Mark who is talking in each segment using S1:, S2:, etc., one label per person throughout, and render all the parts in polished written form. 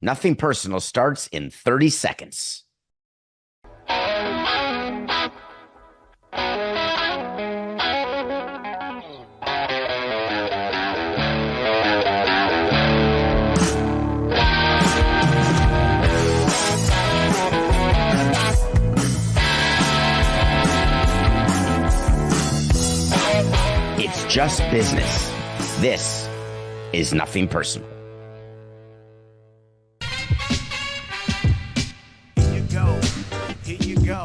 S1: Nothing Personal starts in 30 seconds. It's just business. This is Nothing Personal.
S2: Here you go.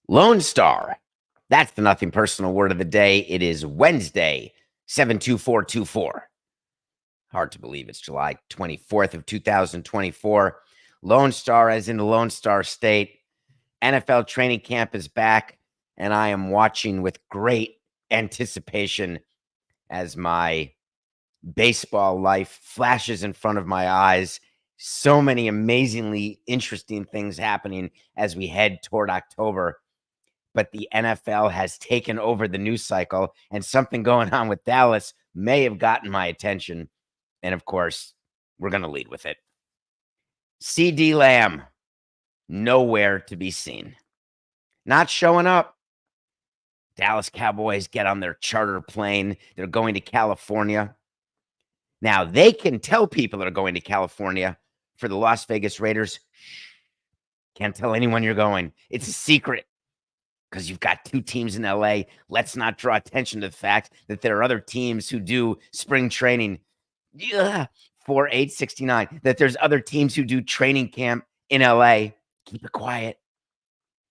S1: Lone Star. That's the Nothing Personal word of the day. It is Wednesday, 7/24/24. Hard to believe it's July 24th of 2024. Lone Star, as in the Lone Star State. NFL training camp is back, and I am watching with great anticipation as my baseball life flashes in front of my eyes. So many amazingly interesting things happening as we head toward October. But the NFL has taken over the news cycle, and something going on with Dallas may have gotten my attention. And of course, we're going to lead with it. CeeDee Lamb, nowhere to be seen. Not showing up. Dallas Cowboys get on their charter plane. They're going to California. Now, they can tell people that are going to California. For the Las Vegas Raiders, can't tell anyone you're going. It's a secret because you've got two teams in LA. Let's not draw attention to the fact that there are other teams who do spring training. 4869. That there's other teams who do training camp in LA. Keep it quiet.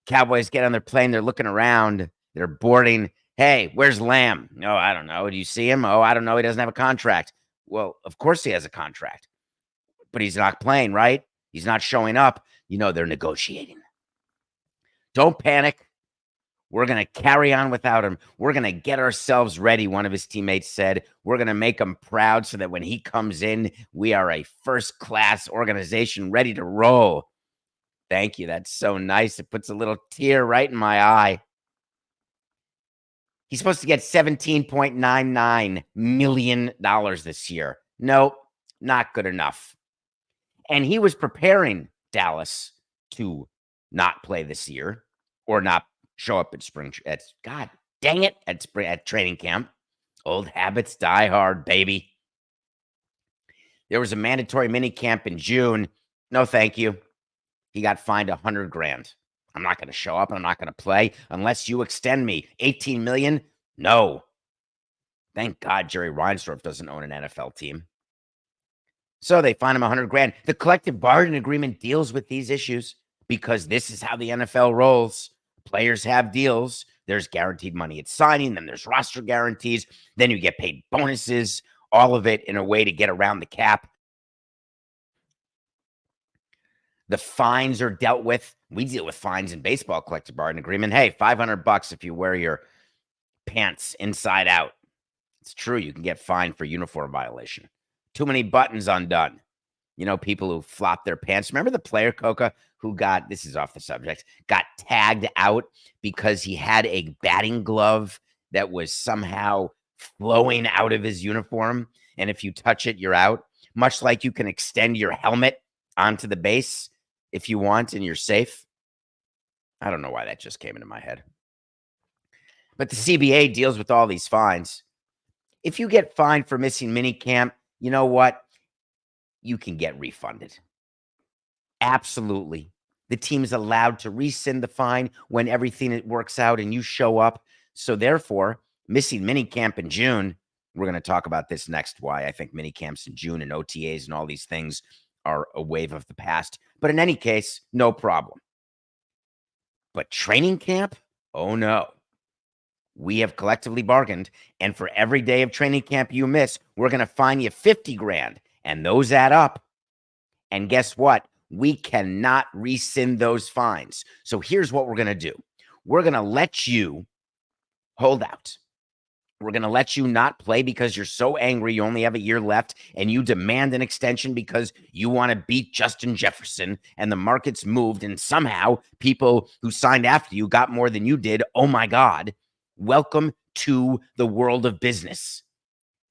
S1: Cowboys get on their plane. They're looking around. They're boarding. Hey, where's Lamb? No, I don't know. Do you see him? Oh, I don't know. He doesn't have a contract. Well, of course he has a contract, but he's not playing, right? He's not showing up. You know, they're negotiating. Don't panic. We're going to carry on without him. We're going to get ourselves ready, one of his teammates said. We're going to make him proud so that when he comes in, we are a first-class organization ready to roll. Thank you. That's so nice. It puts a little tear right in my eye. He's supposed to get $17.99 million this year. Nope, not good enough. And he was preparing Dallas to not play this year or not show up at God dang it, at training camp. Old habits die hard, baby. There was a mandatory mini camp in June. No, thank you. He got fined $100,000. I'm not going to show up and I'm not going to play unless you extend me $18 million. No. Thank God Jerry Reinsdorf doesn't own an NFL team. So they fine him $100,000. The collective bargaining agreement deals with these issues because this is how the NFL rolls. Players have deals. There's guaranteed money at signing. Then there's roster guarantees. Then you get paid bonuses. All of it in a way to get around the cap. The fines are dealt with. We deal with fines in baseball collective bargaining agreement. Hey, $500 if you wear your pants inside out. It's true. You can get fined for uniform violation. Too many buttons undone. You know, people who flop their pants. Remember the player, Coca, who this is off the subject, got tagged out because he had a batting glove that was somehow flowing out of his uniform. And if you touch it, you're out. Much like you can extend your helmet onto the base if you want and you're safe. I don't know why that just came into my head. But the CBA deals with all these fines. If you get fined for missing minicamp, you know what? You can get refunded. Absolutely. The team's allowed to rescind the fine when everything works out and you show up. So therefore, missing minicamp in June, we're going to talk about this next, why I think minicamps in June and OTAs and all these things are a wave of the past. But in any case, no problem. But training camp? Oh no. We have collectively bargained, and for every day of training camp you miss, we're going to fine you $50,000, and those add up. And guess what? We cannot rescind those fines. So here's what we're going to do. We're going to let you hold out. We're going to let you not play because you're so angry you only have a year left, and you demand an extension because you want to beat Justin Jefferson, and the market's moved, and somehow people who signed after you got more than you did. Oh my God. Welcome to the world of business.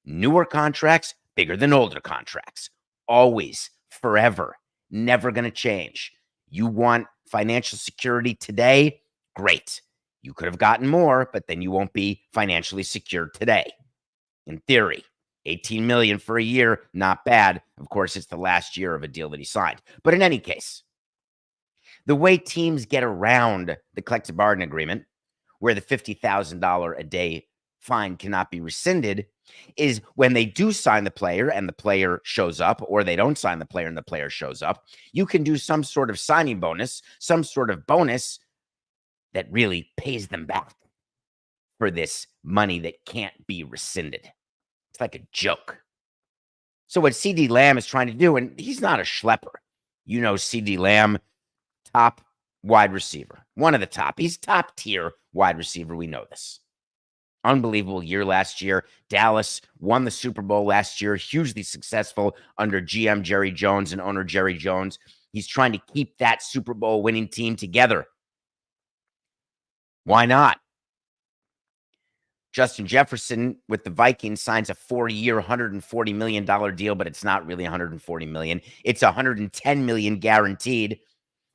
S1: Newer contracts, bigger than older contracts. Always, forever, never going to change. You want financial security today? Great. You could have gotten more, but then you won't be financially secure today. In theory, $18 million for a year, not bad. Of course, it's the last year of a deal that he signed. But in any case, the way teams get around the collective bargaining agreement, where the $50,000 a day fine cannot be rescinded, is when they do sign the player and the player shows up, or they don't sign the player and the player shows up, you can do some sort of signing bonus, some sort of bonus that really pays them back for this money that can't be rescinded. It's like a joke. So what CeeDee Lamb is trying to do, and he's not a schlepper. You know CeeDee Lamb, top wide receiver, one of the top. He's top tier wide receiver. We know this. Unbelievable year last year. Dallas won the Super Bowl last year, hugely successful under GM Jerry Jones and owner Jerry Jones. He's trying to keep that Super Bowl winning team together. Why not? Justin Jefferson with the Vikings signs a 4-year, $140 million deal, but it's not really $140 million. It's $110 million guaranteed.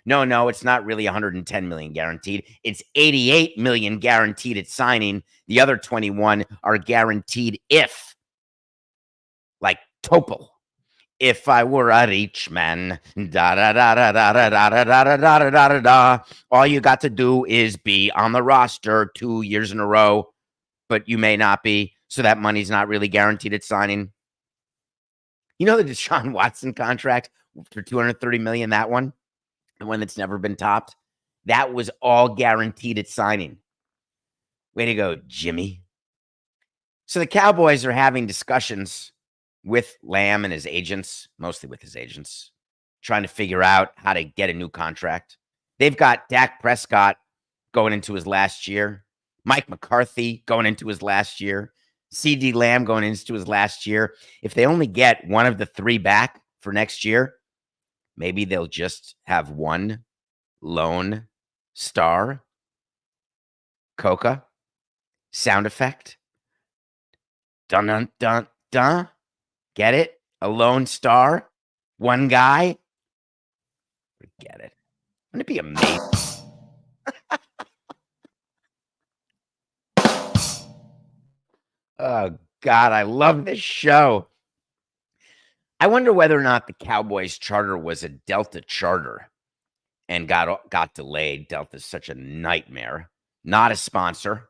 S1: No, it's not really $110 million guaranteed. It's $88 million guaranteed at signing. The other 21 are guaranteed if, like Topol. If I were a rich man, da da da da da da da da da da da da da. All you got to do is be on the roster 2 years in a row, but you may not be, so that money's not really guaranteed at signing. You know the Deshaun Watson contract for $230 million, that one, the one that's never been topped, that was all guaranteed at signing. Way to go, Jimmy. So the Cowboys are having discussions with Lamb and his agents, mostly with his agents, trying to figure out how to get a new contract. They've got Dak Prescott going into his last year, Mike McCarthy going into his last year, CeeDee Lamb going into his last year. If they only get one of the three back for next year, maybe they'll just have one lone star. Coca sound effect. Dun dun dun dun. Get it? A lone star? One guy? Forget it. Wouldn't it be amazing? Oh, God, I love this show. I wonder whether or not the Cowboys charter was a Delta charter and got delayed. Delta's such a nightmare. Not a sponsor.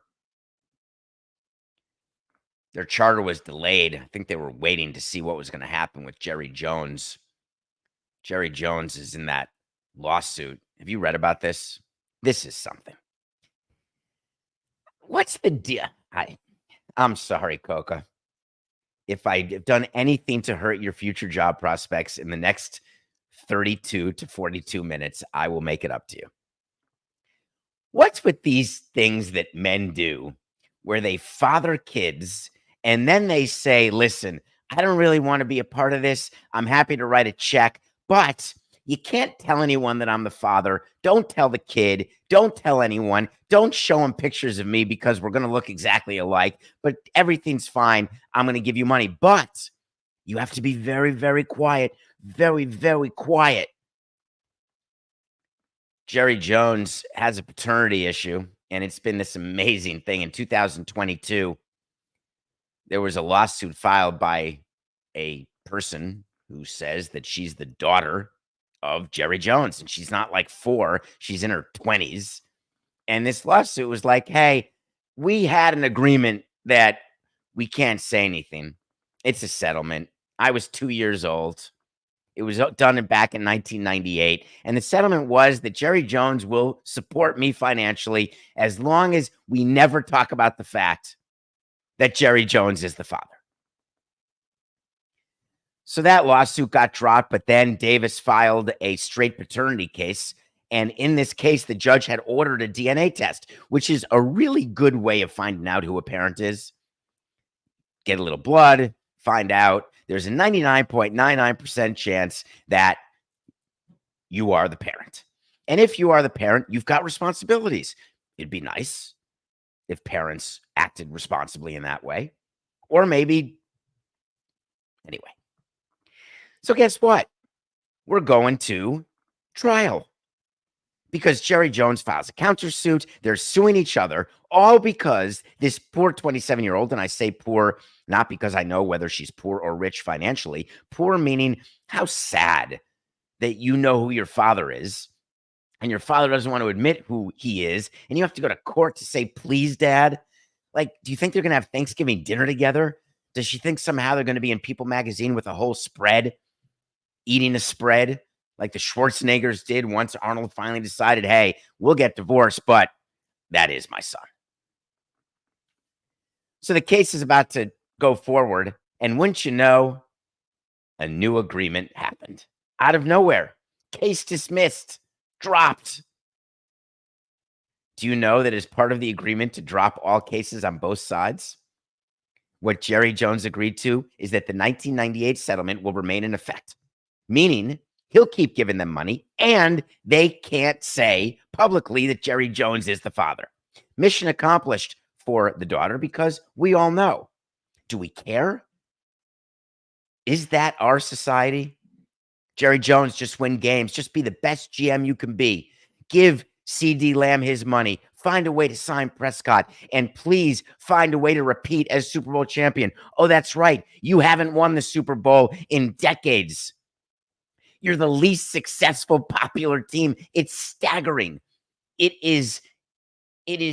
S1: Their charter was delayed. I think they were waiting to see what was going to happen with Jerry Jones. Jerry Jones is in that lawsuit. Have you read about this? This is something. What's the deal? I'm sorry, Coca. If I've done anything to hurt your future job prospects in the next 32 to 42 minutes, I will make it up to you. What's with these things that men do where they father kids and then they say, listen, I don't really want to be a part of this. I'm happy to write a check, but you can't tell anyone that I'm the father. Don't tell the kid. Don't tell anyone. Don't show him pictures of me because we're going to look exactly alike, but everything's fine. I'm going to give you money, but you have to be very, very quiet. Very, very quiet. Jerry Jones has a paternity issue, and it's been this amazing thing. In 2022, there was a lawsuit filed by a person who says that she's the daughter of Jerry Jones, and she's not like 4. She's in her 20s. And this lawsuit was like, hey, we had an agreement that we can't say anything. It's a settlement. I was 2 years old. It was done back in 1998. And the settlement was that Jerry Jones will support me financially as long as we never talk about the fact that Jerry Jones is the father. So that lawsuit got dropped, but then Davis filed a straight paternity case. And in this case, the judge had ordered a DNA test, which is a really good way of finding out who a parent is. get a little blood, find out there's a 99.99% chance that you are the parent. And if you are the parent, you've got responsibilities. It'd be nice if parents acted responsibly in that way. Or maybe, anyway. So guess what? We're going to trial because Jerry Jones files a countersuit. They're suing each other, all because this poor 27-year-old, and I say poor not because I know whether she's poor or rich financially, poor meaning how sad that you know who your father is, and your father doesn't want to admit who he is, and you have to go to court to say, please, Dad. Like, do you think they're going to have Thanksgiving dinner together? Does she think somehow they're going to be in People magazine with a whole spread, eating a spread like the Schwarzeneggers did once Arnold finally decided, hey, we'll get divorced, but that is my son. So the case is about to go forward, and wouldn't you know, a new agreement happened out of nowhere. Case dismissed, dropped. Do you know that as part of the agreement to drop all cases on both sides, what Jerry Jones agreed to is that the 1998 settlement will remain in effect, meaning he'll keep giving them money and they can't say publicly that Jerry Jones is the father. Mission accomplished for the daughter because we all know. Do we care? Is that our society? Jerry Jones, just win games. Just be the best GM you can be. Give CeeDee Lamb his money. Find a way to sign Prescott. And please find a way to repeat as Super Bowl champion. Oh, that's right. You haven't won the Super Bowl in decades. You're the least successful popular team. It's staggering. It is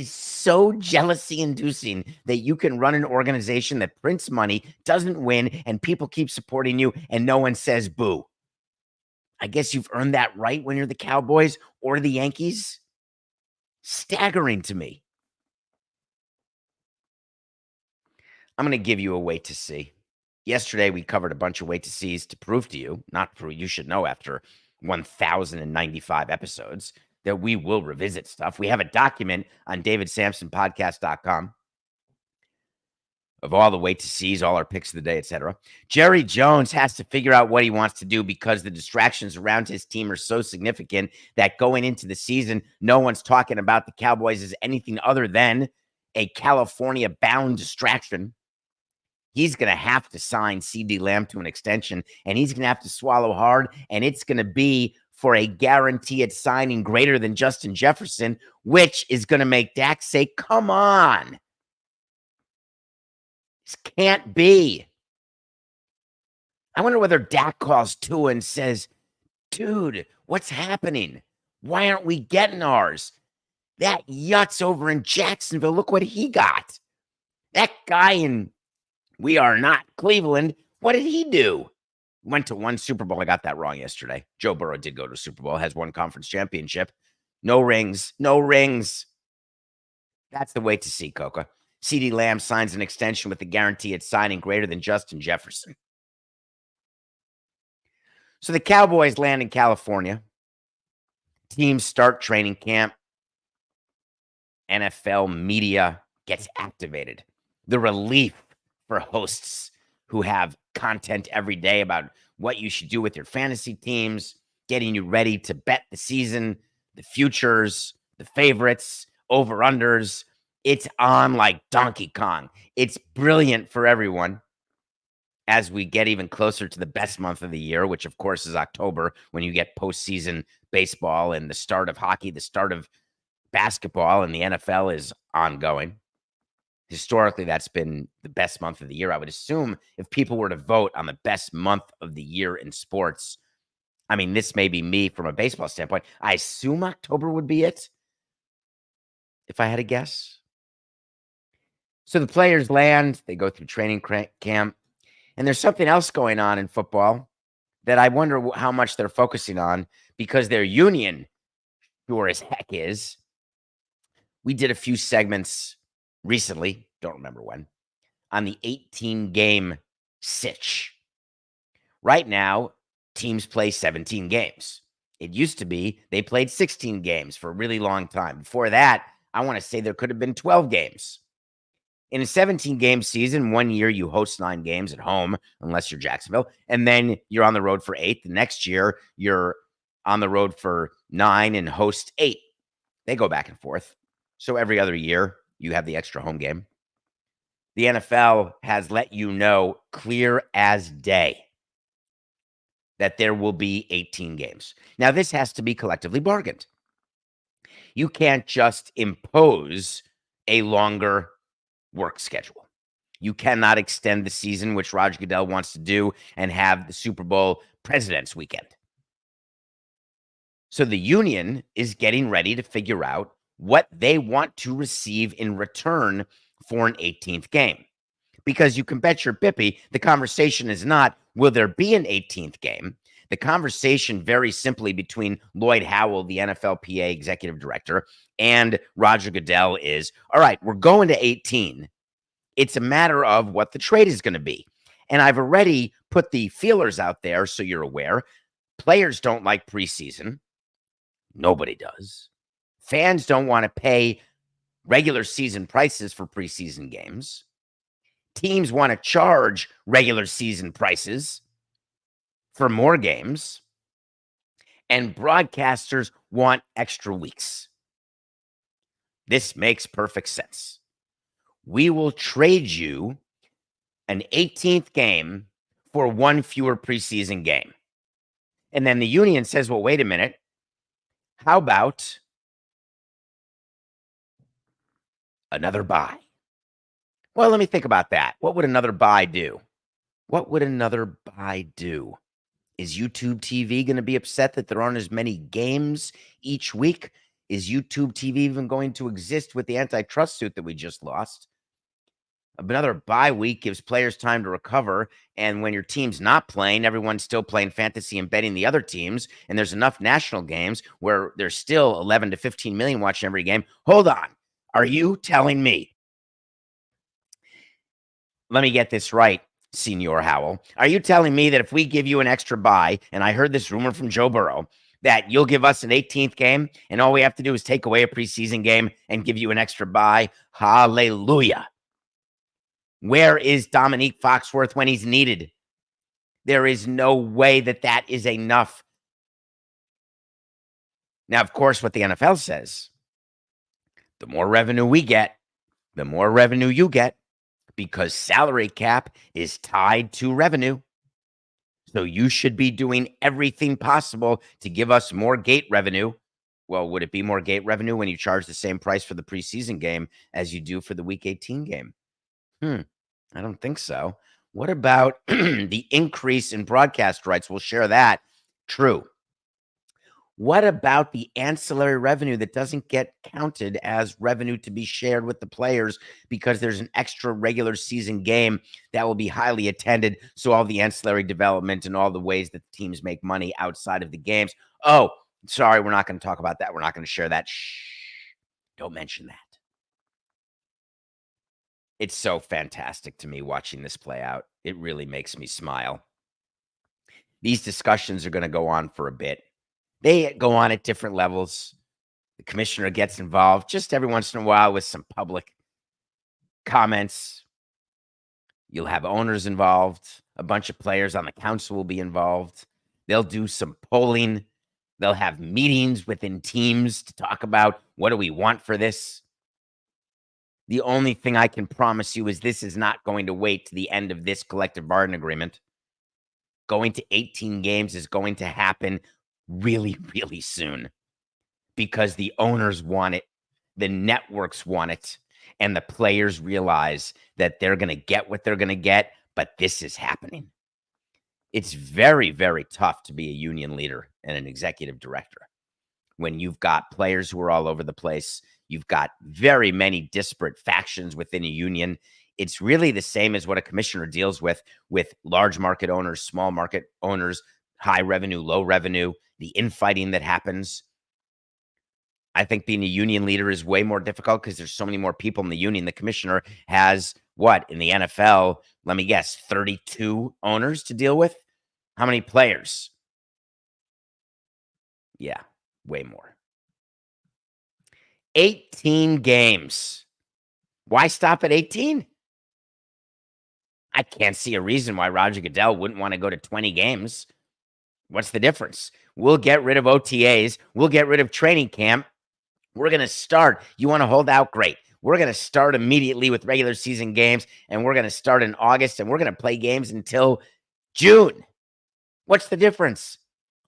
S1: so jealousy-inducing that you can run an organization that prints money, doesn't win, and people keep supporting you, and no one says boo. I guess you've earned that right when you're the Cowboys or the Yankees. Staggering to me. I'm going to give you a wait to see. Yesterday, we covered a bunch of wait to sees to prove to you, not prove, you should know after 1,095 episodes, that we will revisit stuff. We have a document on davidsamsonpodcast.com of all the wait to sees, all our picks of the day, etc. Jerry Jones has to figure out what he wants to do because the distractions around his team are so significant that going into the season, no one's talking about the Cowboys as anything other than a California-bound distraction. He's going to have to sign CeeDee Lamb to an extension, and he's going to have to swallow hard, and it's going to be for a guaranteed signing greater than Justin Jefferson, which is going to make Dak say, come on. This can't be. I wonder whether Dak calls Tua and says, dude, what's happening? Why aren't we getting ours? That Yutz over in Jacksonville, look what he got. That guy in We Are Not Cleveland, what did he do? Went to one Super Bowl. I got that wrong yesterday. Joe Burrow did go to a Super Bowl, has one conference championship. No rings, no rings. That's the way to see, Coca. CeeDee Lamb signs an extension with a guaranteed signing greater than Justin Jefferson. So the Cowboys land in California. Teams start training camp. NFL media gets activated. The relief for hosts who have content every day about what you should do with your fantasy teams, getting you ready to bet the season, the futures, the favorites, over-unders. It's on like Donkey Kong. It's brilliant for everyone as we get even closer to the best month of the year, which of course is October, when you get postseason baseball and the start of hockey, the start of basketball, and the NFL is ongoing. Historically, that's been the best month of the year. I would assume if people were to vote on the best month of the year in sports, I mean, this may be me from a baseball standpoint. I assume October would be it, if I had to guess. So the players land, they go through training camp, and there's something else going on in football that I wonder how much they're focusing on because their union, sure as heck is. We did a few segments recently, don't remember when, on the 18-game sitch. Right now, teams play 17 games. It used to be they played 16 games for a really long time. Before that, I want to say there could have been 12 games. In a 17-game season, 1 year you host 9 games at home, unless you're Jacksonville, and then you're on the road for 8. The next year, you're on the road for 9 and host 8. They go back and forth. So every other year, you have the extra home game. The NFL has let you know clear as day that there will be 18 games. Now, this has to be collectively bargained. You can't just impose a longer work schedule. You cannot extend the season, which Roger Goodell wants to do, and have the Super Bowl President's Weekend. So the union is getting ready to figure out what they want to receive in return for an 18th game. Because you can bet your bippy, the conversation is not, will there be an 18th game? The conversation very simply between Lloyd Howell, the NFLPA executive director, and Roger Goodell is, all right, we're going to 18. It's a matter of what the trade is going to be. And I've already put the feelers out there so you're aware. Players don't like preseason. Nobody does. Fans don't want to pay regular season prices for preseason games. Teams want to charge regular season prices for more games. And broadcasters want extra weeks. This makes perfect sense. We will trade you an 18th game for 1 fewer preseason game. And then the union says, well, wait a minute. How about another bye? Well, let me think about that. What would another bye do? What would another bye do? Is YouTube TV going to be upset that there aren't as many games each week? Is YouTube TV even going to exist with the antitrust suit that we just lost? Another bye week gives players time to recover. And when your team's not playing, everyone's still playing fantasy and betting the other teams. And there's enough national games where there's still 11 to 15 million watching every game. Hold on. Are you telling me? Let me get this right, Senior Howell. Are you telling me that if we give you an extra bye, and I heard this rumor from Joe Burrow, that you'll give us an 18th game and all we have to do is take away a preseason game and give you an extra bye? Hallelujah. Where is Dominique Foxworth when he's needed? There is no way that that is enough. Now, of course, what the NFL says, the more revenue we get, the more revenue you get, because salary cap is tied to revenue. So you should be doing everything possible to give us more gate revenue. Well, would it be more gate revenue when you charge the same price for the preseason game as you do for the Week 18 game? I don't think so. What about the increase in broadcast rights? We'll share that. True. What about the ancillary revenue that doesn't get counted as revenue to be shared with the players because there's an extra regular season game that will be highly attended? So all the ancillary development and all the ways that the teams make money outside of the games. Oh, sorry, we're not going to talk about that. We're not going to share that. Shh, don't mention that. It's so fantastic to me watching this play out. It really makes me smile. These discussions are going to go on for a bit. They go on at different levels. The commissioner gets involved just every once in a while with some public comments. You'll have owners involved. A bunch of players on the council will be involved. They'll do some polling. They'll have meetings within teams to talk about what do we want for this. The only thing I can promise you is this is not going to wait to the end of this collective bargaining agreement. Going to 18 games is going to happen really, really soon because the owners want it, the networks want it, and the players realize that they're going to get what they're going to get, but this is happening. It's very, very tough to be a union leader and an executive director when you've got players who are all over the place. You've got very many disparate factions within a union. It's really the same as what a commissioner deals with large market owners, small market owners, high revenue, low revenue, the infighting that happens. I think being a union leader is way more difficult because there's so many more people in the union. The commissioner has what in the NFL? Let me guess, 32 owners to deal with. How many players? Yeah, way more. 18 games. Why stop at 18? I can't see a reason why Roger Goodell wouldn't want to go to 20 games. What's the difference? We'll get rid of OTAs. We'll get rid of training camp. We're going to start. You want to hold out? Great. We're going to start immediately with regular season games, and we're going to start in August, and we're going to play games until June. What's the difference?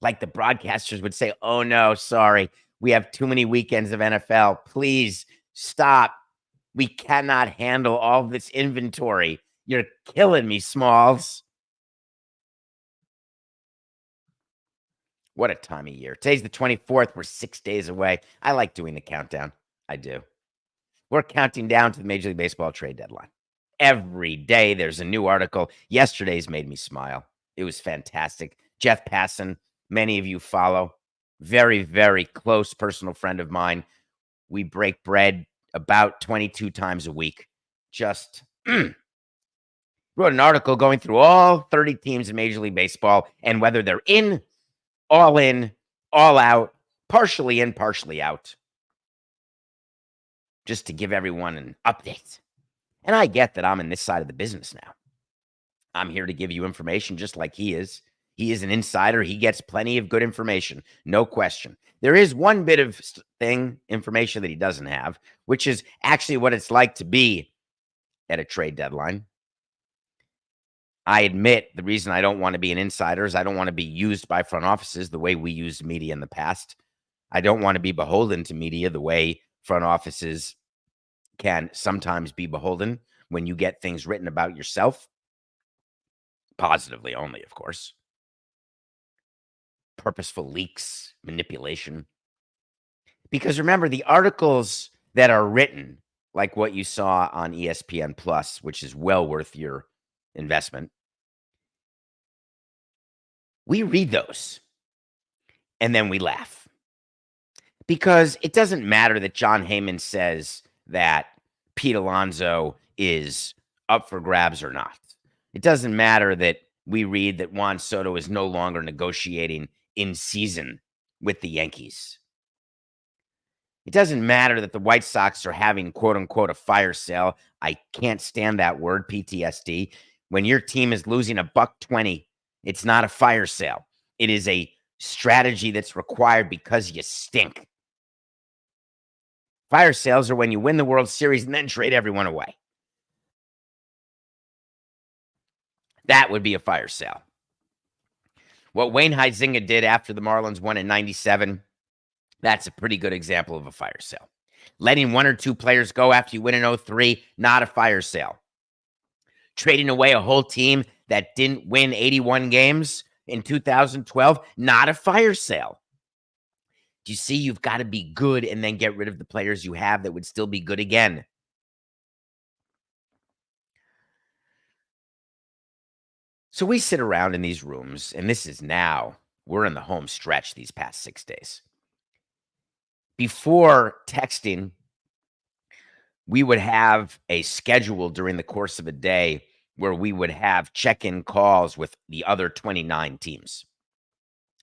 S1: Like the broadcasters would say, oh, no, sorry. We have too many weekends of NFL. Please stop. We cannot handle all this inventory. You're killing me, Smalls. What a time of year. Today's the 24th. We're 6 days away. I like doing the countdown. I do. We're counting down to the Major League Baseball trade deadline. Every day there's a new article. Yesterday's made me smile. It was fantastic. Jeff Passan, many of you follow. Very, very close personal friend of mine. We break bread about 22 times a week. Just wrote an article going through all 30 teams in Major League Baseball and whether they're in, all out, partially in, partially out. Just to give everyone an update. And I get that I'm in this side of the business now. I'm here to give you information just like he is. He is an insider. He gets plenty of good information. No question. There is one bit of information that he doesn't have, which is actually what it's like to be at a trade deadline. I admit the reason I don't want to be an insider is I don't want to be used by front offices the way we used media in the past. I don't want to be beholden to media the way front offices can sometimes be beholden when you get things written about yourself. Positively only, of course. Purposeful leaks, manipulation. Because remember, the articles that are written, like what you saw on ESPN Plus, which is well worth your investment, we read those and then we laugh. Because it doesn't matter that John Heyman says that Pete Alonso is up for grabs or not. It doesn't matter that we read that Juan Soto is no longer negotiating in season with the Yankees. It doesn't matter that the White Sox are having, quote unquote, a fire sale. I can't stand that word, PTSD. When your team is losing $1.20, it's not a fire sale. It is a strategy that's required because you stink. Fire sales are when you win the World Series and then trade everyone away. That would be a fire sale. What Wayne Huizinga did after the Marlins won in 97, that's a pretty good example of a fire sale. Letting one or two players go after you win in 03, not a fire sale. Trading away a whole team that didn't win 81 games in 2012, not a fire sale. Do you see? You've got to be good and then get rid of the players you have that would still be good again. So we sit around in these rooms, and this is now, we're in the home stretch these past 6 days. Before texting, we would have a schedule during the course of a day where we would have check-in calls with the other 29 teams.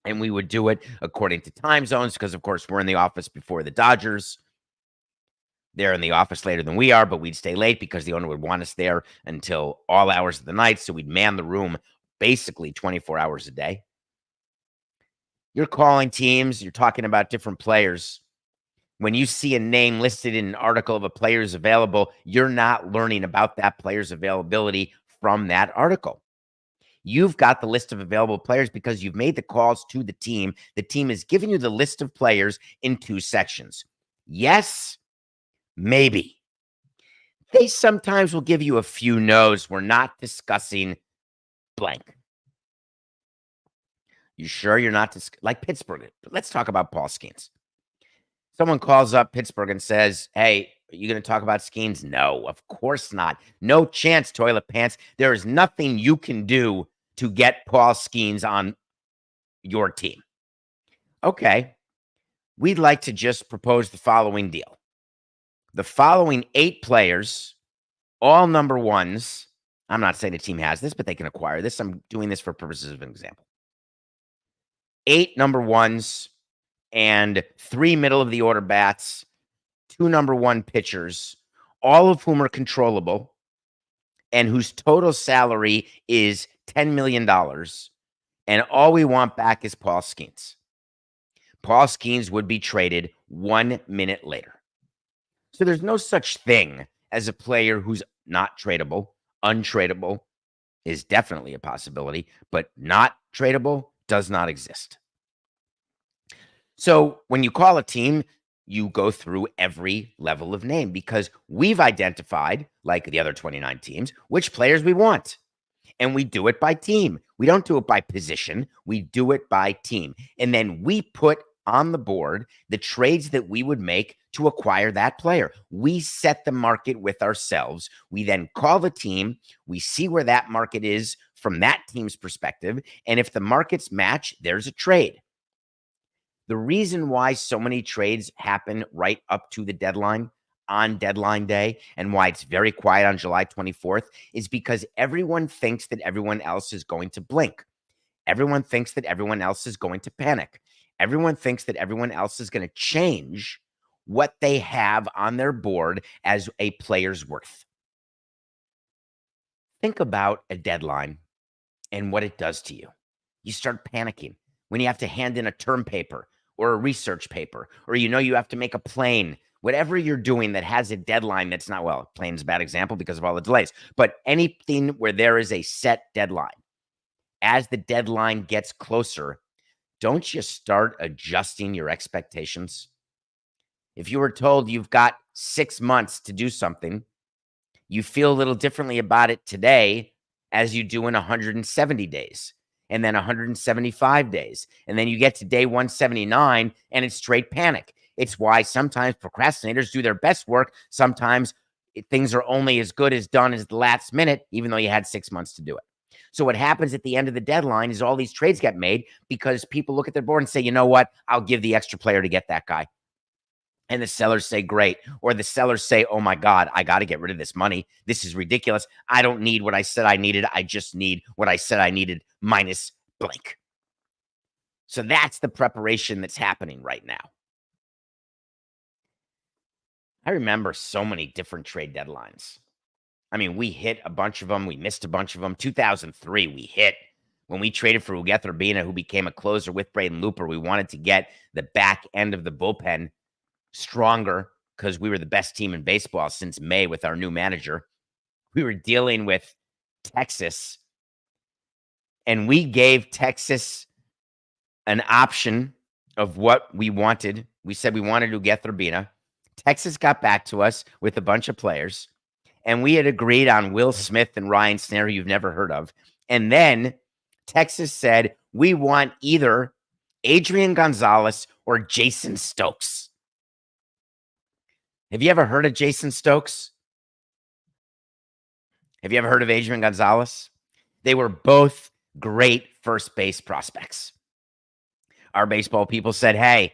S1: And we would do it according to time zones because, of course, we're in the office before the Dodgers. They're in the office later than we are, but we'd stay late because the owner would want us there until all hours of the night. So we'd man the room basically 24 hours a day. You're calling teams. You're talking about different players. When you see a name listed in an article of a player's available, you're not learning about that player's availability from that article. You've got the list of available players because you've made the calls to the team. The team is giving you the list of players in 2 sections. Yes, maybe. They sometimes will give you a few no's. We're not discussing blank. You sure you're not like Pittsburgh? Let's talk about Paul Skeens. Someone calls up Pittsburgh and says, hey, are you going to talk about Skeens? No, of course not. No chance, toilet pants. There is nothing you can do to get Paul Skeens on your team. Okay. We'd like to just propose the following deal. The following 8 players, all number ones. I'm not saying the team has this, but they can acquire this. I'm doing this for purposes of an example. 8 number ones and 3 middle of the order bats, 2 number 1 pitchers, all of whom are controllable, and whose total salary is $10 million. And all we want back is Paul Skeens. Paul Skeens would be traded 1 minute later. So there's no such thing as a player who's not tradable. Untradeable is definitely a possibility, but not tradable does not exist. So when you call a team, you go through every level of name because we've identified, like the other 29 teams, which players we want. And we do it by team. We don't do it by position. We do it by team. And then we put on the board the trades that we would make to acquire that player. We set the market with ourselves. We then call the team. We see where that market is from that team's perspective. And if the markets match, there's a trade. The reason why so many trades happen right up to the deadline on deadline day and why it's very quiet on July 24th is because everyone thinks that everyone else is going to blink. Everyone thinks that everyone else is going to panic. Everyone thinks that everyone else is going to change what they have on their board as a player's worth. Think about a deadline and what it does to you. You start panicking when you have to hand in a term paper or a research paper, or you have to make a plane, whatever you're doing that has a deadline that's not, well, plane's a bad example because of all the delays, but anything where there is a set deadline. As the deadline gets closer, don't you start adjusting your expectations? If you were told you've got 6 months to do something, you feel a little differently about it today as you do in 170 days. And then 175 days. And then you get to day 179 and it's straight panic. It's why sometimes procrastinators do their best work. Sometimes things are only as good as done as the last minute, even though you had 6 months to do it. So what happens at the end of the deadline is all these trades get made because people look at their board and say, you know what? I'll give the extra player to get that guy. And the sellers say, great. Or the sellers say, oh my God, I got to get rid of this money. This is ridiculous. I don't need what I said I needed. I just need what I said I needed minus blank. So that's the preparation that's happening right now. I remember so many different trade deadlines. I mean, we hit a bunch of them. We missed a bunch of them. 2003, we hit when we traded for Ugueth-Urbina, who became a closer with Braden Looper. We wanted to get the back end of the bullpen stronger because we were the best team in baseball since May with our new manager. We were dealing with Texas, and we gave Texas an option of what we wanted. We said we wanted Ugueth-Urbina. Texas got back to us with a bunch of players, and we had agreed on Will Smith and Ryan Snare, who you've never heard of. And then Texas said, we want either Adrian Gonzalez or Jason Stokes. Have you ever heard of Jason Stokes? Have you ever heard of Adrian Gonzalez? They were both great first base prospects. Our baseball people said, hey,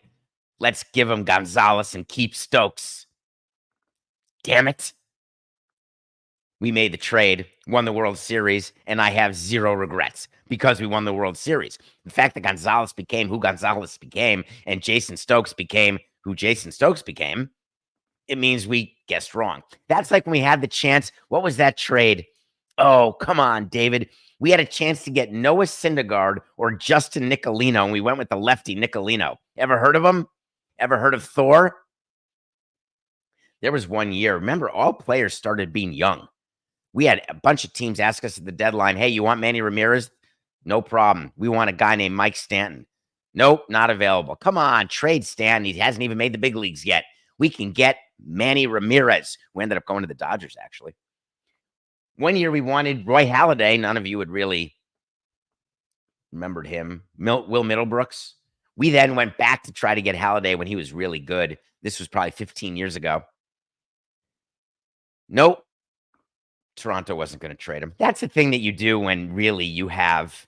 S1: let's give him Gonzalez and keep Stokes. Damn it. We made the trade, won the World Series, and I have zero regrets because we won the World Series. The fact that Gonzalez became who Gonzalez became and Jason Stokes became who Jason Stokes became, it means we guessed wrong. That's like when we had the chance. What was that trade? Oh, come on, David. We had a chance to get Noah Syndergaard or Justin Nicolino, and we went with the lefty Nicolino. Ever heard of him? Ever heard of Thor? There was 1 year. Remember, all players started being young. We had a bunch of teams ask us at the deadline, hey, you want Manny Ramirez? No problem. We want a guy named Mike Stanton. Nope, not available. Come on, trade Stanton. He hasn't even made the big leagues yet. We can get Manny Ramirez, who ended up going to the Dodgers, actually. 1 year we wanted Roy Halladay. None of you had really remembered him. Will Middlebrooks. We then went back to try to get Halladay when he was really good. This was probably 15 years ago. Nope. Toronto wasn't going to trade him. That's the thing that you do when really you have...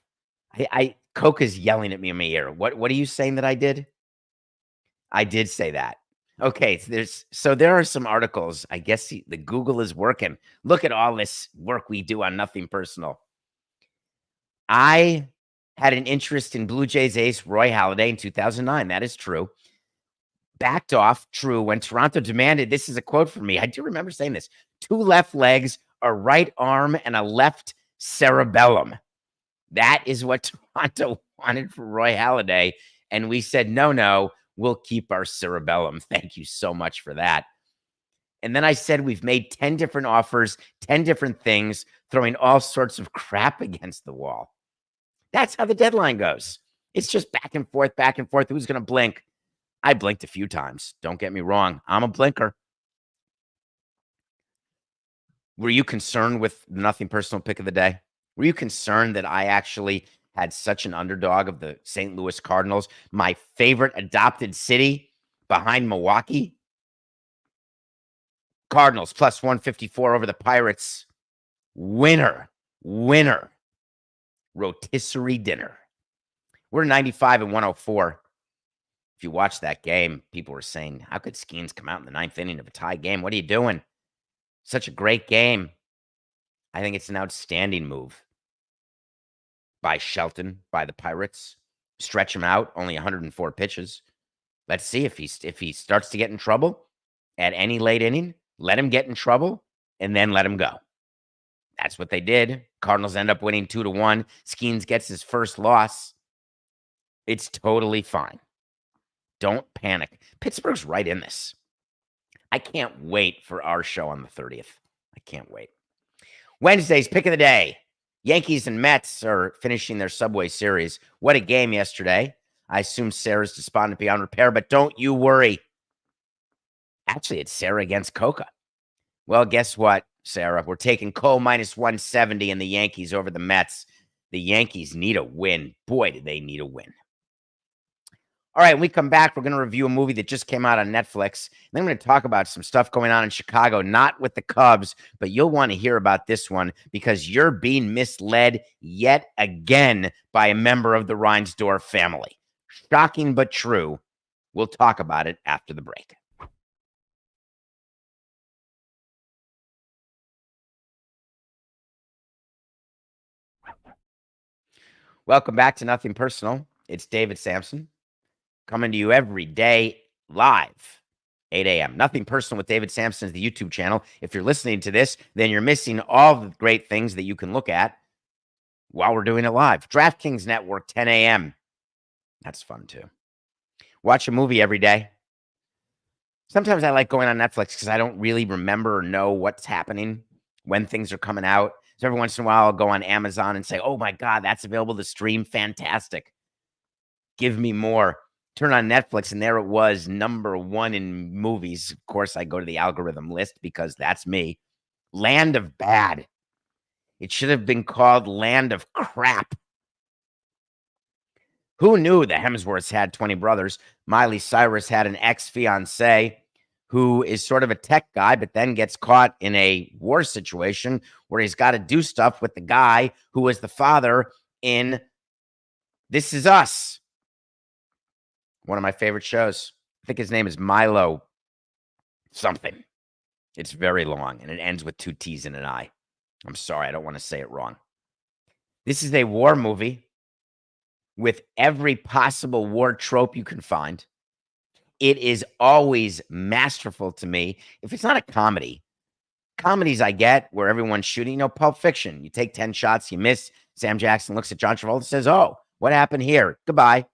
S1: Coca's yelling at me in my ear. What are you saying that I did? I did say that. Okay, so there are some articles. I guess the Google is working. Look at all this work we do on Nothing Personal. I had an interest in Blue Jays ace Roy Halladay in 2009. That is true. backed off, true, when Toronto demanded, this is a quote from me. I do remember saying this: 2 left legs, a right arm, and a left cerebellum. That is what Toronto wanted for Roy Halladay. And we said, no, we'll keep our cerebellum. Thank you so much for that. And then I said, we've made 10 different offers, 10 different things, throwing all sorts of crap against the wall. That's how the deadline goes. It's just back and forth, back and forth. Who's going to blink? I blinked a few times. Don't get me wrong. I'm a blinker. Were you concerned with nothing personal pick of the day? Were you concerned that I actually had such an underdog of the St. Louis Cardinals, my favorite adopted city behind Milwaukee? Cardinals plus 154 over the Pirates. Winner. Rotisserie dinner. We're 95 and 104. If you watch that game, people were saying, how could Skeens come out in the 9th inning of a tie game? What are you doing? Such a great game. I think it's an outstanding move by Shelton, by the Pirates. Stretch him out, only 104 pitches. Let's see if he starts to get in trouble at any late inning. Let him get in trouble and then let him go. That's what they did. Cardinals end up winning 2-1. Skeens gets his first loss. It's totally fine. Don't panic. Pittsburgh's right in this. I can't wait for our show on the 30th. I can't wait. Wednesday's pick of the day. Yankees and Mets are finishing their Subway Series. What a game yesterday. I assume Sarah's despondent beyond repair, but don't you worry. Actually, it's Sarah against Coca. Well, guess what, Sarah? We're taking Cole minus 170 and the Yankees over the Mets. The Yankees need a win. Boy, do they need a win. All right, when we come back, we're going to review a movie that just came out on Netflix. And then I'm going to talk about some stuff going on in Chicago, not with the Cubs, but you'll want to hear about this one because you're being misled yet again by a member of the Reinsdorf family. Shocking but true. We'll talk about it after the break. Welcome back to Nothing Personal. It's David Samson coming to you every day live, 8 a.m. Nothing Personal with David Samson is the YouTube channel. If you're listening to this, then you're missing all the great things that you can look at while we're doing it live. DraftKings Network, 10 a.m. That's fun too. Watch a movie every day. Sometimes I like going on Netflix because I don't really remember or know what's happening when things are coming out. So every once in a while, I'll go on Amazon and say, oh my God, that's available to stream. Fantastic. Give me more. Turn on Netflix, and there it was, #1 in movies. Of course, I go to the algorithm list because that's me. Land of Bad. It should have been called Land of Crap. Who knew the Hemsworths had 20 brothers? Miley Cyrus had an ex-fiancé who is sort of a tech guy, but then gets caught in a war situation where he's got to do stuff with the guy who was the father in This Is Us. One of my favorite shows. I think his name is Milo something. It's very long, and it ends with 2 T's and an I. I'm sorry, I don't want to say it wrong. This is a war movie with every possible war trope you can find. It is always masterful to me. If it's not a comedy, comedies I get where everyone's shooting, Pulp Fiction. You take 10 shots, you miss. Sam Jackson looks at John Travolta and says, oh, what happened here? Goodbye.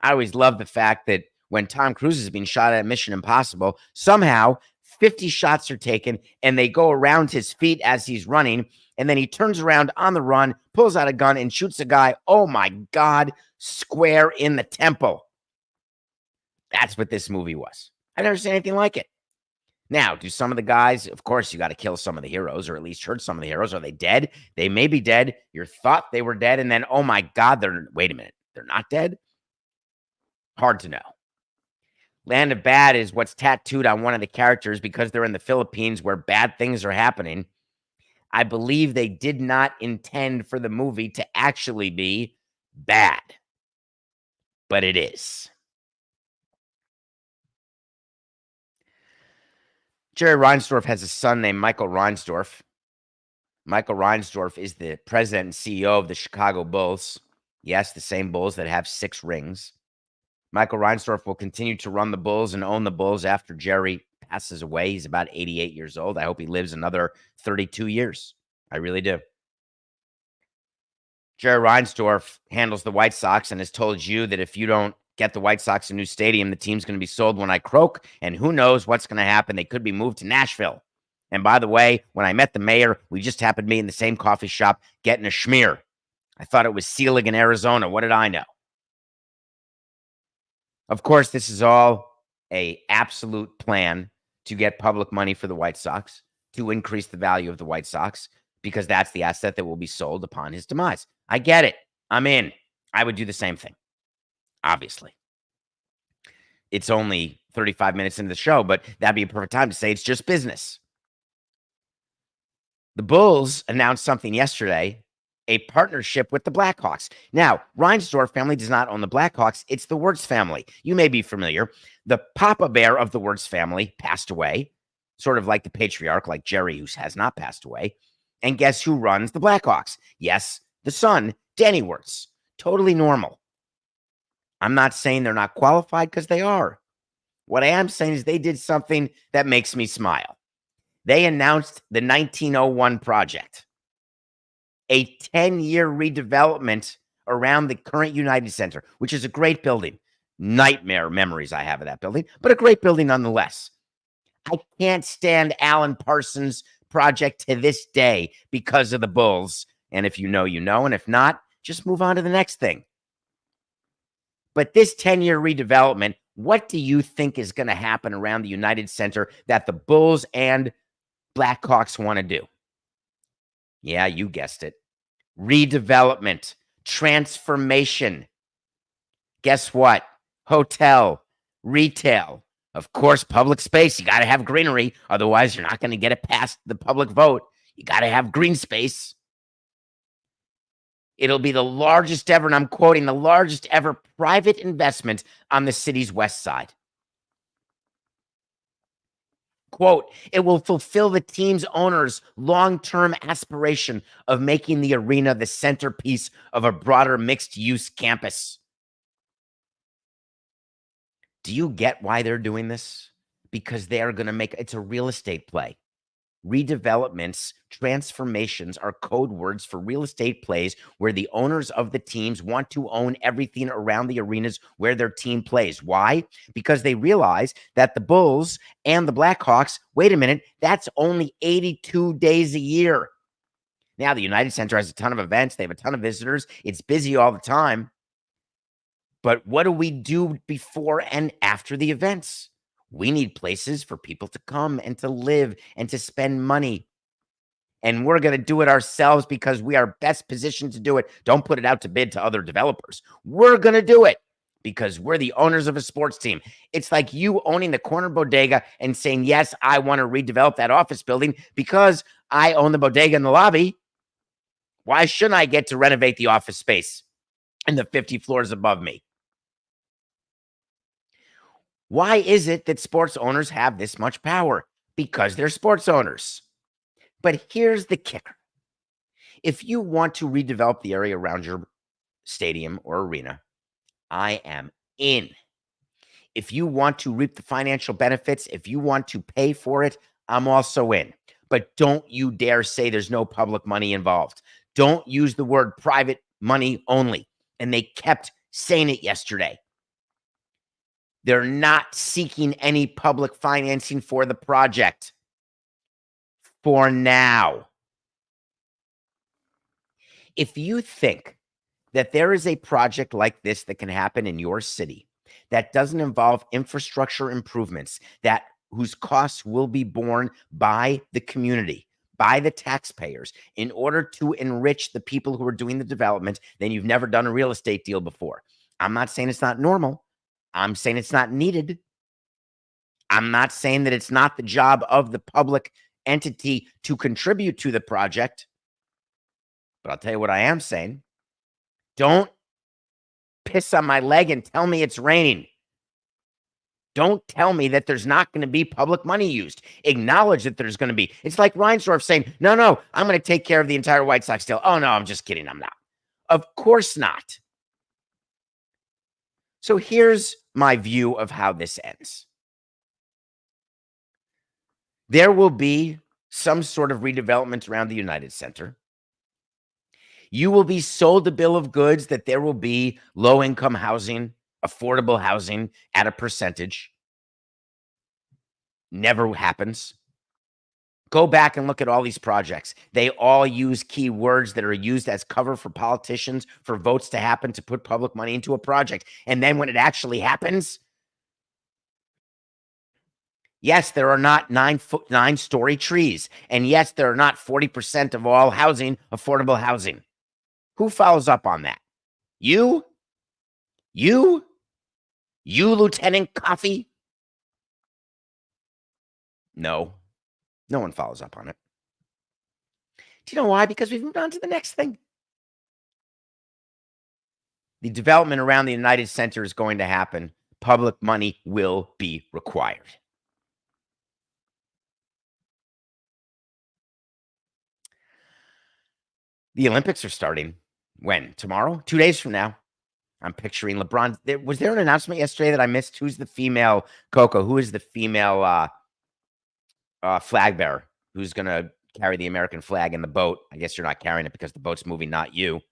S1: I always love the fact that when Tom Cruise is being shot at Mission Impossible, somehow 50 shots are taken and they go around his feet as he's running. And then he turns around on the run, pulls out a gun and shoots a guy. Oh my God, square in the temple. That's what this movie was. I've never seen anything like it. Now, do some of the guys, of course, you got to kill some of the heroes or at least hurt some of the heroes. Are they dead? They may be dead. You thought they were dead. And then, oh my God, wait a minute. They're not dead? Hard to know. Land of Bad is what's tattooed on one of the characters because they're in the Philippines where bad things are happening. I believe they did not intend for the movie to actually be bad, but it is. Jerry Reinsdorf has a son named Michael Reinsdorf. Michael Reinsdorf is the president and CEO of the Chicago Bulls. Yes, the same Bulls that have 6 rings. Michael Reinsdorf will continue to run the Bulls and own the Bulls after Jerry passes away. He's about 88 years old. I hope he lives another 32 years. I really do. Jerry Reinsdorf handles the White Sox and has told you that if you don't get the White Sox a new stadium, the team's going to be sold when I croak, and who knows what's going to happen. They could be moved to Nashville. And by the way, when I met the mayor, we just happened to be in the same coffee shop getting a schmear. I thought it was Sealigan, Arizona. What did I know? Of course, this is all an absolute plan to get public money for the White Sox, to increase the value of the White Sox, because that's the asset that will be sold upon his demise. I get it. I'm in. I would do the same thing, obviously. It's only 35 minutes into the show, but that'd be a perfect time to say it's just business. The Bulls announced something yesterday, a partnership with the Blackhawks. Now, Reinsdorf family does not own the Blackhawks. It's the Wirtz family. You may be familiar. The Papa Bear of the Wirtz family passed away, sort of like the patriarch, like Jerry, who has not passed away. And guess who runs the Blackhawks? Yes, the son, Danny Wirtz. Totally normal. I'm not saying they're not qualified, because they are. What I am saying is they did something that makes me smile. They announced the 1901 project, a 10-year redevelopment around the current United Center, which is a great building. Nightmare memories I have of that building, but a great building nonetheless. I can't stand Alan Parsons' project to this day because of the Bulls. And if you know, you know. And if not, just move on to the next thing. But this 10-year redevelopment, what do you think is going to happen around the United Center that the Bulls and Blackhawks want to do? Yeah, you guessed it. Redevelopment, transformation. Guess what? Hotel, retail, of course, public space. You got to have greenery. Otherwise, you're not going to get it past the public vote. You got to have green space. It'll be the largest ever, and I'm quoting, the largest ever private investment on the city's west side. Quote, it will fulfill the team's owners' long-term aspiration of making the arena the centerpiece of a broader mixed-use campus. Do you get why they're doing this? Because they are going to make, it's a real estate play. Redevelopments, transformations are code words for real estate plays where the owners of the teams want to own everything around the arenas where their team plays. Why? Because they realize that the Bulls and the Blackhawks, wait a minute, that's only 82 days a year. Now, the United Center has a ton of events. They have a ton of visitors. It's busy all the time. But what do we do before and after the events? We need places for people to come and to live and to spend money. And we're going to do it ourselves because we are best positioned to do it. Don't put it out to bid to other developers. We're going to do it because we're the owners of a sports team. It's like you owning the corner bodega and saying, yes, I want to redevelop that office building because I own the bodega in the lobby. Why shouldn't I get to renovate the office space in the 50 floors above me? Why is it that sports owners have this much power? Because they're sports owners. But here's the kicker. If you want to redevelop the area around your stadium or arena, I am in. If you want to reap the financial benefits, if you want to pay for it, I'm also in. But don't you dare say there's no public money involved. Don't use the word private money only. And they kept saying it yesterday. They're not seeking any public financing for the project for now. If you think that there is a project like this that can happen in your city that doesn't involve infrastructure improvements, whose costs will be borne by the community, by the taxpayers, in order to enrich the people who are doing the development, then you've never done a real estate deal before. I'm not saying it's not normal. I'm saying it's not needed. I'm not saying that it's not the job of the public entity to contribute to the project. But I'll tell you what I am saying. Don't piss on my leg and tell me it's raining. Don't tell me that there's not going to be public money used. Acknowledge that there's going to be. It's like Reinsdorf saying, no, I'm going to take care of the entire White Sox deal. Oh, no, I'm just kidding. I'm not. Of course not. So here's my view of how this ends. There will be some sort of redevelopment around the United Center. You will be sold a bill of goods that there will be low-income housing, affordable housing at a percentage. Never happens. Go back and look at all these projects. They all use keywords that are used as cover for politicians for votes to happen to put public money into a project. And then when it actually happens, yes, there are not 9-story trees. And yes, there are not 40% of all housing affordable housing. Who follows up on that? You? You, Lieutenant Coffee? No one follows up on it. Do you know why? Because we've moved on to the next thing. The development around the United Center is going to happen. Public money will be required. The Olympics are starting when? Tomorrow? 2 days from now. I'm picturing LeBron. Was there an announcement yesterday that I missed? Who's the female, Coco? Who is the female flag bearer who's going to carry the American flag in the boat? I guess you're not carrying it because the boat's moving, not you.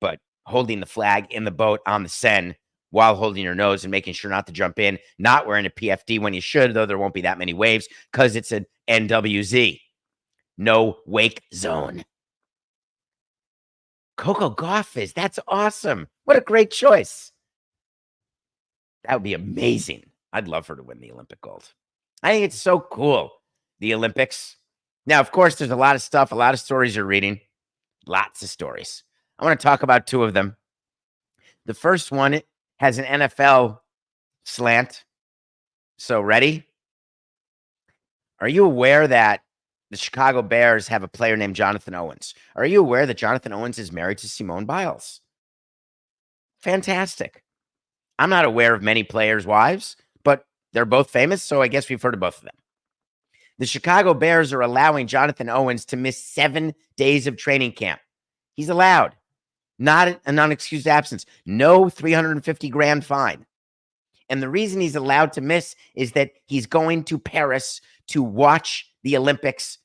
S1: But holding the flag in the boat on the Seine while holding your nose and making sure not to jump in, not wearing a PFD when you should, though there won't be that many waves because it's an NWZ. No wake zone. Coco Gauff that's awesome. What a great choice. That would be amazing. I'd love her to win the Olympic gold. I think it's so cool, the Olympics. Now, of course, there's a lot of stuff, a lot of stories you're reading. Lots of stories. I want to talk about two of them. The first one has an NFL slant. So ready? Are you aware that the Chicago Bears have a player named Jonathan Owens? Are you aware that Jonathan Owens is married to Simone Biles? Fantastic. I'm not aware of many players' wives, but they're both famous, so I guess we've heard of both of them. The Chicago Bears are allowing Jonathan Owens to miss 7 days of training camp. He's allowed. Not an unexcused absence. No $350,000 fine. And the reason he's allowed to miss is that he's going to Paris to watch the Olympics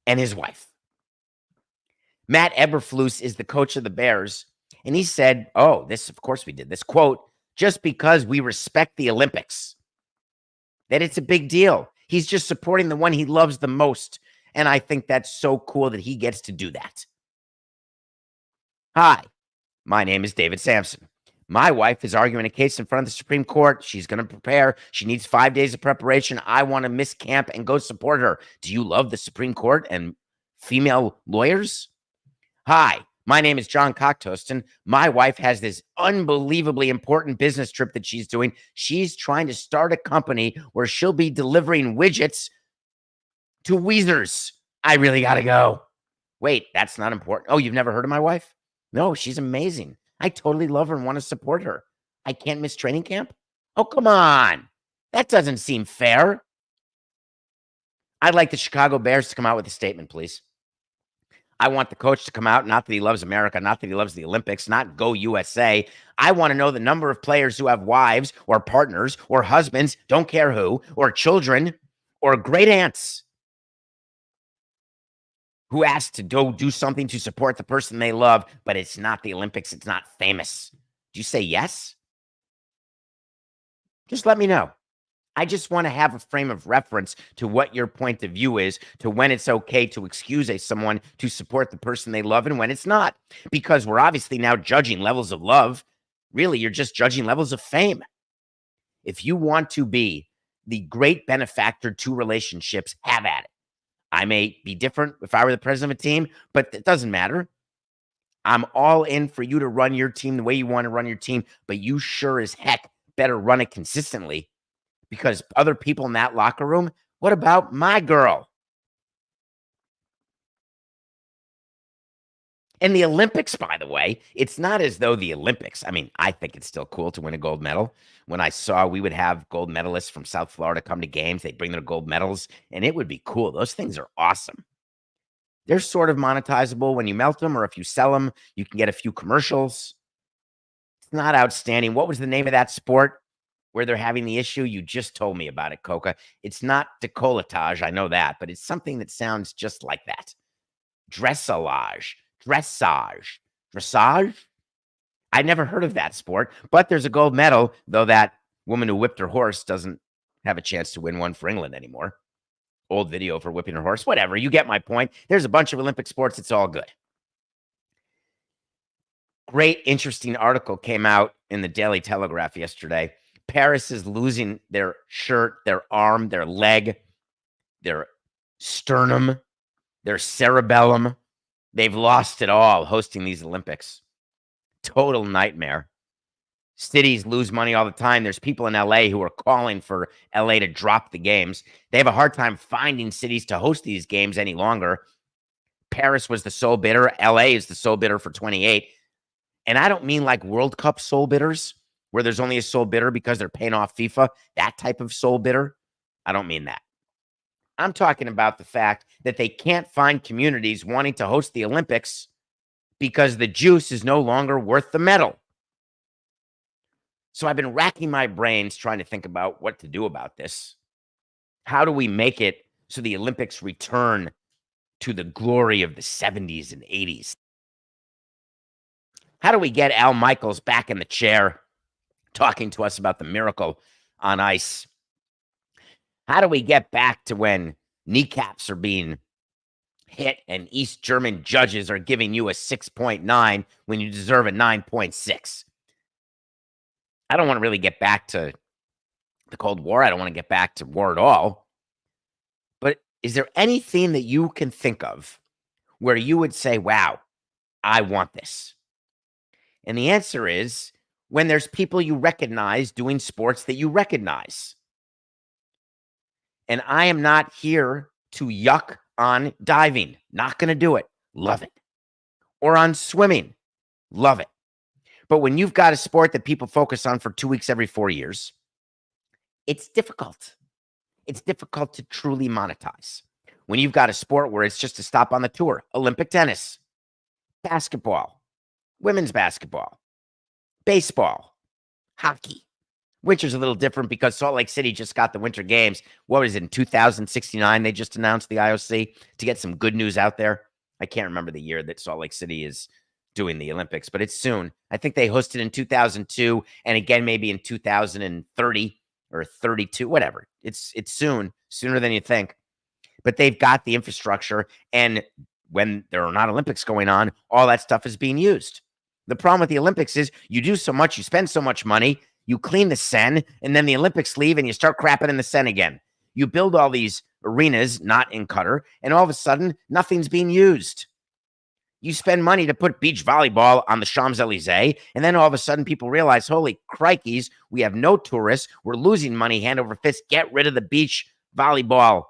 S1: and his wife. Matt Eberflus is the coach of the Bears, and he said, of course we did this, quote, just because we respect the Olympics, that it's a big deal. He's just supporting the one he loves the most, and I think that's so cool that he gets to do that. Hi, my name is David Samson. My wife is arguing a case in front of the Supreme Court. She's going to prepare. She needs 5 days of preparation. I want to miss camp and go support her. Do you love the Supreme Court and female lawyers? Hi, my name is John Cocktoaston. My wife has this unbelievably important business trip that she's doing. She's trying to start a company where she'll be delivering widgets to Weezers. I really got to go. Wait, that's not important. Oh, you've never heard of my wife? No, she's amazing. I totally love her and want to support her. I can't miss training camp? Oh, come on. That doesn't seem fair. I'd like the Chicago Bears to come out with a statement, please. I want the coach to come out, not that he loves America, not that he loves the Olympics, not go USA. I want to know the number of players who have wives or partners or husbands, don't care who, or children or great aunts who asked to go do something to support the person they love, but it's not the Olympics. It's not famous. Do you say yes? Just let me know. I just want to have a frame of reference to what your point of view is, to when it's okay to excuse someone to support the person they love and when it's not. Because we're obviously now judging levels of love. Really, you're just judging levels of fame. If you want to be the great benefactor to relationships, have at it. I may be different if I were the president of a team, but it doesn't matter. I'm all in for you to run your team the way you want to run your team, but you sure as heck better run it consistently. Because other people in that locker room, what about my girl? And the Olympics, by the way, it's not as though the Olympics, I mean, I think it's still cool to win a gold medal. When I saw we would have gold medalists from South Florida come to games, they'd bring their gold medals, and it would be cool. Those things are awesome. They're sort of monetizable when you melt them, or if you sell them, you can get a few commercials. It's not outstanding. What was the name of that sport where they're having the issue? You just told me about it, Coca. It's not decolletage. I know that, but it's something that sounds just like that. Dressage. I never heard of that sport, but there's a gold medal, though that woman who whipped her horse doesn't have a chance to win one for England anymore. Old video for whipping her horse. Whatever. You get my point. There's a bunch of Olympic sports. It's all good. Great, interesting article came out in the Daily Telegraph yesterday. Paris is losing their shirt, their arm, their leg, their sternum, their cerebellum. They've lost it all hosting these Olympics. Total nightmare. Cities lose money all the time. There's people in LA who are calling for LA to drop the games. They have a hard time finding cities to host these games any longer. Paris was the sole bidder. LA is the sole bidder for 28. And I don't mean like World Cup sole bidders, where there's only a sole bidder because they're paying off FIFA, that type of sole bidder. I don't mean that. I'm talking about the fact that they can't find communities wanting to host the Olympics because the juice is no longer worth the medal. So I've been racking my brains trying to think about what to do about this. How do we make it so the Olympics return to the glory of the 70s and 80s? How do we get Al Michaels back in the chair talking to us about the miracle on ice? How do we get back to when kneecaps are being hit and East German judges are giving you a 6.9 when you deserve a 9.6? I don't want to really get back to the Cold War. I don't want to get back to war at all. But is there anything that you can think of where you would say, wow, I want this? And the answer is when there's people you recognize doing sports that you recognize. And I am not here to yuck on diving. Not going to do it. Love it. Or on swimming. Love it. But when you've got a sport that people focus on for 2 weeks every 4 years, it's difficult. It's difficult to truly monetize. When you've got a sport where it's just a stop on the tour, Olympic tennis, basketball, women's basketball, baseball, hockey. Winter's a little different because Salt Lake City just got the Winter Games. What was it, in 2069? They just announced the IOC to get some good news out there. I can't remember the year that Salt Lake City is doing the Olympics, but it's soon. I think they hosted in 2002 and again maybe in 2030 or 32, whatever. It's soon, sooner than you think. But they've got the infrastructure, and when there are not Olympics going on, all that stuff is being used. The problem with the Olympics is you do so much, you spend so much money, you clean the Seine, and then the Olympics leave and you start crapping in the Seine again. You build all these arenas, not in Qatar, and all of a sudden, nothing's being used. You spend money to put beach volleyball on the Champs-Élysées, and then all of a sudden people realize, holy crikeys, we have no tourists, we're losing money hand over fist, get rid of the beach volleyball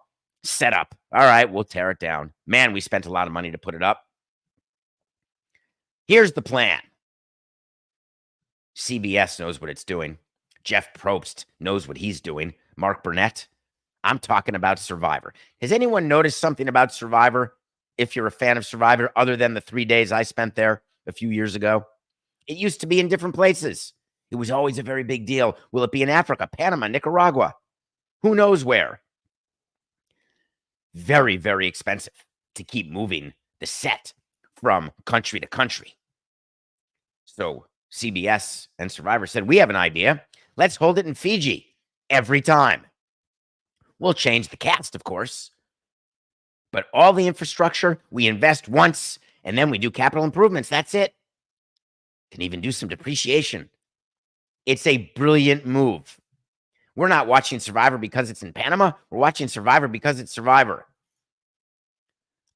S1: setup. All right, we'll tear it down. Man, we spent a lot of money to put it up. Here's the plan. CBS knows what it's doing. Jeff Probst knows what he's doing. Mark Burnett. I'm talking about Survivor. Has anyone noticed something about Survivor? If you're a fan of Survivor, other than the 3 days I spent there a few years ago, it used to be in different places. It was always a very big deal. Will it be in Africa, Panama, Nicaragua? Who knows where? Very, very expensive to keep moving the set from country to country. So CBS and Survivor said, we have an idea. Let's hold it in Fiji every time. We'll change the cast, of course. But all the infrastructure, we invest once, and then we do capital improvements. That's it. Can even do some depreciation. It's a brilliant move. We're not watching Survivor because it's in Panama. We're watching Survivor because it's Survivor.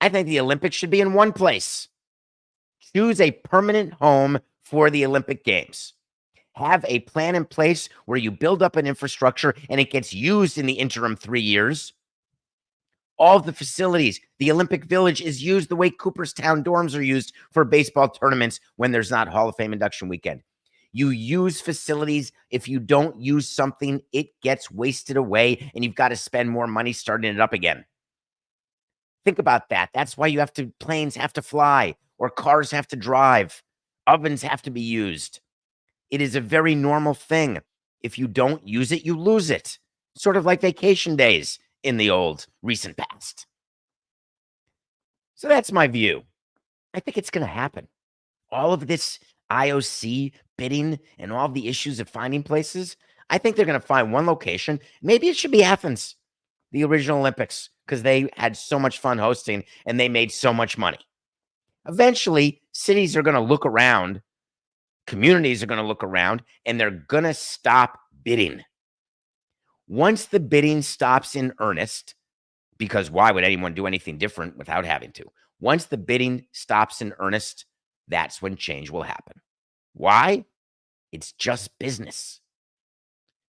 S1: I think the Olympics should be in one place. Choose a permanent home for the Olympic Games. Have a plan in place where you build up an infrastructure and it gets used in the interim 3 years. All of the facilities, the Olympic Village is used the way Cooperstown dorms are used for baseball tournaments when there's not Hall of Fame induction weekend. You use facilities. If you don't use something, it gets wasted away and you've got to spend more money starting it up again. Think about that. That's why planes have to fly or cars have to drive. Ovens have to be used. It is a very normal thing. If you don't use it, you lose it. Sort of like vacation days in the old recent past. So that's my view. I think it's going to happen. All of this IOC bidding and all the issues of finding places, I think they're going to find one location. Maybe it should be Athens, the original Olympics, because they had so much fun hosting and they made so much money. Eventually, cities are going to look around, communities are going to look around, and they're going to stop bidding. Once the bidding stops in earnest, because why would anyone do anything different without having to? Once the bidding stops in earnest, that's when change will happen. Why? It's just business.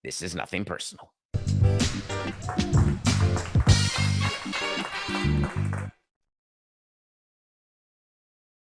S1: This is nothing personal.